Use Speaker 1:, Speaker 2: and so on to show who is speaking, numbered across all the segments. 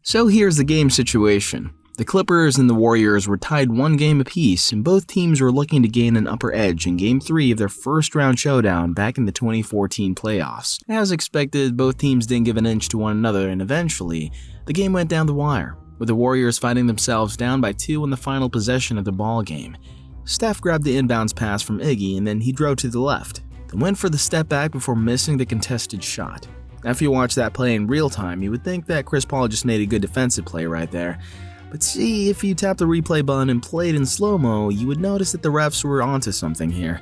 Speaker 1: So here's the game situation. The Clippers and the Warriors were tied 1 game apiece, and both teams were looking to gain an upper edge in Game 3 of their first-round showdown back in the 2014 playoffs. As expected, both teams didn't give an inch to one another, and eventually, the game went down the wire, with the Warriors finding themselves down by 2 in the final possession of the ball game. Steph grabbed the inbounds pass from Iggy, and then he drove to the left, then went for the step back before missing the contested shot. Now, if you watch that play in real time, you would think that Chris Paul just made a good defensive play right there. But see, if you tap the replay button and played in slow-mo, you would notice that the refs were onto something here.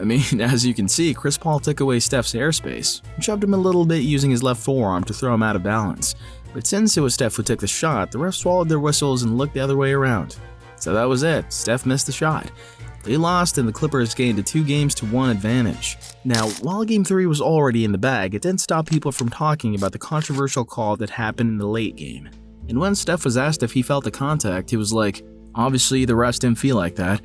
Speaker 1: I mean, as you can see, Chris Paul took away Steph's airspace and shoved him a little bit using his left forearm to throw him out of balance. But since it was Steph who took the shot, the refs swallowed their whistles and looked the other way around. So that was it. Steph missed the shot. They lost, and the Clippers gained a 2-1 advantage. Now, while Game 3 was already in the bag, it didn't stop people from talking about the controversial call that happened in the late game. And when Steph was asked if he felt the contact, he was like, obviously the refs didn't feel like that.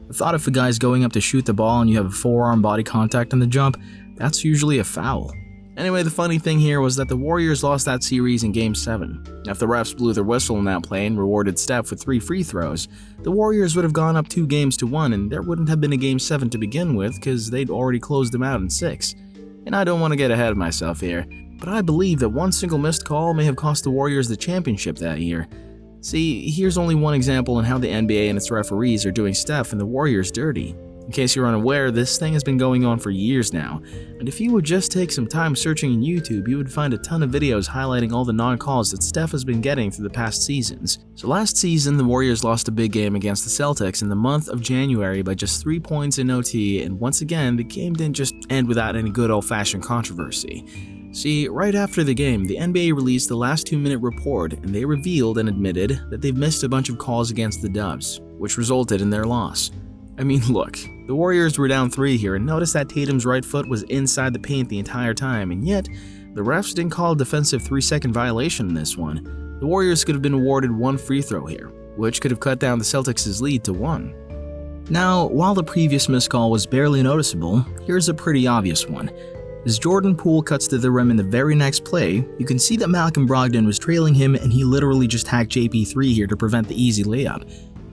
Speaker 1: I thought if a guy's going up to shoot the ball and you have a forearm body contact on the jump, that's usually a foul. Anyway, the funny thing here was that the Warriors lost that series in Game 7. Now, if the refs blew their whistle in that play and rewarded Steph with 3 free throws, the Warriors would have gone up 2-1, and there wouldn't have been a Game 7 to begin with because they'd already closed them out in 6. And I don't want to get ahead of myself here, but I believe that one single missed call may have cost the Warriors the championship that year. See, here's only one example in how the NBA and its referees are doing Steph and the Warriors dirty. In case you're unaware, this thing has been going on for years now, and if you would just take some time searching in YouTube, you would find a ton of videos highlighting all the non-calls that Steph has been getting through the past seasons. So last season, the Warriors lost a big game against the Celtics in the month of January by just 3 points in OT, and once again, the game didn't just end without any good old-fashioned controversy. See, right after the game, the NBA released the last 2-minute report, and they revealed and admitted that they've missed a bunch of calls against the Dubs, which resulted in their loss. I mean, look, the Warriors were down 3 here, and notice that Tatum's right foot was inside the paint the entire time, and yet, the refs didn't call a defensive 3-second violation in this one. The Warriors could have been awarded 1 free throw here, which could have cut down the Celtics' lead to 1. Now, while the previous missed call was barely noticeable, here's a pretty obvious one. As Jordan Poole cuts to the rim in the very next play, you can see that Malcolm Brogdon was trailing him and he literally just hacked JP3 here to prevent the easy layup.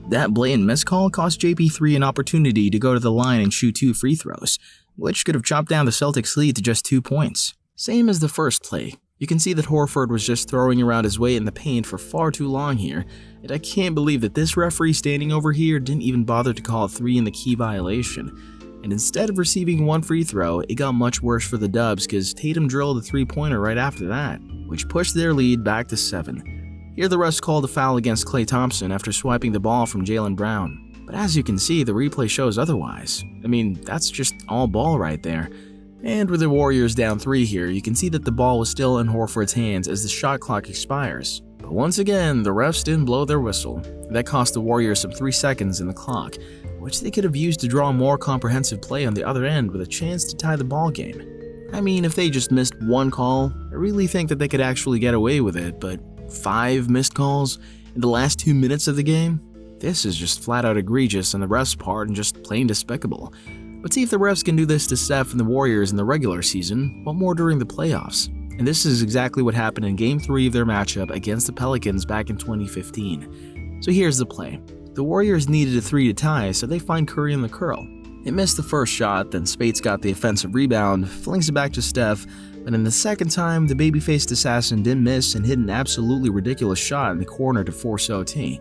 Speaker 1: That blatant miscall cost JP3 an opportunity to go to the line and shoot 2 free throws, which could have chopped down the Celtics' lead to just 2 points. Same as the first play. You can see that Horford was just throwing around his weight in the paint for far too long here, and I can't believe that this referee standing over here didn't even bother to call a 3 in the key violation. And instead of receiving 1 free throw, it got much worse for the Dubs because Tatum drilled a 3-pointer right after that, which pushed their lead back to 7. Here the refs called a foul against Klay Thompson after swiping the ball from Jaylen Brown. But as you can see, the replay shows otherwise. I mean, that's just all ball right there. And with the Warriors down 3 here, you can see that the ball was still in Horford's hands as the shot clock expires. But once again, the refs didn't blow their whistle. That cost the Warriors some 3 seconds in the clock, which they could have used to draw a more comprehensive play on the other end with a chance to tie the ball game. I mean, if they just missed 1 call, I really think that they could actually get away with it, but 5 missed calls in the last 2 minutes of the game? This is just flat out egregious on the refs' part and just plain despicable. But see, if the refs can do this to Steph and the Warriors in the regular season, what more during the playoffs? And this is exactly what happened in Game 3 of their matchup against the Pelicans back in 2015. So here's the play. The Warriors needed a 3 to tie, so they find Curry in the curl. It missed the first shot, then Spates got the offensive rebound, flings it back to Steph, but in the second time, the baby-faced assassin didn't miss and hit an absolutely ridiculous shot in the corner to force OT.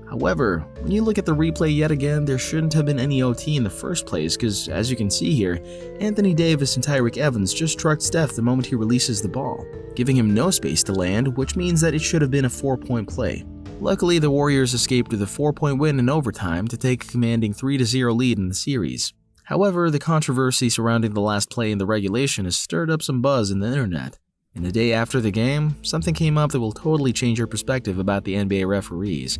Speaker 1: However, when you look at the replay yet again, there shouldn't have been any OT in the first place because, as you can see here, Anthony Davis and Tyreke Evans just trucked Steph the moment he releases the ball, giving him no space to land, which means that it should have been a 4-point play. Luckily, the Warriors escaped with a 4-point win in overtime to take a commanding 3-0 lead in the series. However, the controversy surrounding the last play in the regulation has stirred up some buzz in the internet. And the day after the game, something came up that will totally change your perspective about the NBA referees.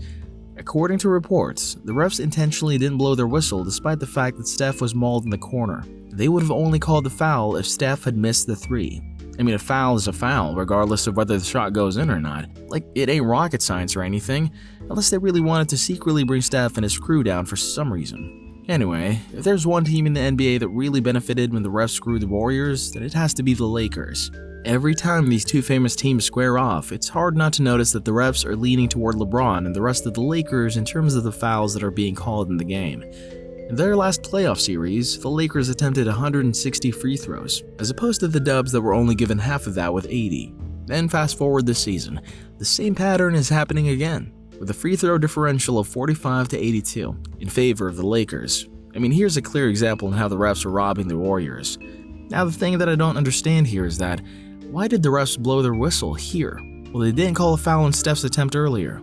Speaker 1: According to reports, the refs intentionally didn't blow their whistle despite the fact that Steph was mauled in the corner. They would have only called the foul if Steph had missed the 3. I mean, a foul is a foul, regardless of whether the shot goes in or not. Like, it ain't rocket science or anything, unless they really wanted to secretly bring Steph and his crew down for some reason. Anyway, if there's one team in the NBA that really benefited when the refs screwed the Warriors, then it has to be the Lakers. Every time these two famous teams square off, it's hard not to notice that the refs are leaning toward LeBron and the rest of the Lakers in terms of the fouls that are being called in the game. In their last playoff series, the Lakers attempted 160 free throws, as opposed to the Dubs that were only given half of that with 80. Then fast forward this season, the same pattern is happening again, with a free throw differential of 45 to 82 in favor of the Lakers. I mean, here's a clear example on how the refs are robbing the Warriors. Now the thing that I don't understand here is that, why did the refs blow their whistle here? Well, they didn't call a foul on Steph's attempt earlier.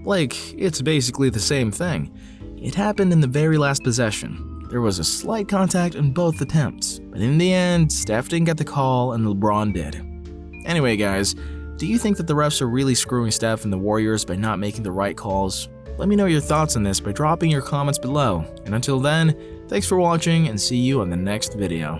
Speaker 1: Like, it's basically the same thing. It happened in the very last possession. There was a slight contact in both attempts, but in the end, Steph didn't get the call and LeBron did. Anyway guys, do you think that the refs are really screwing Steph and the Warriors by not making the right calls? Let me know your thoughts on this by dropping your comments below, and until then, thanks for watching and see you on the next video.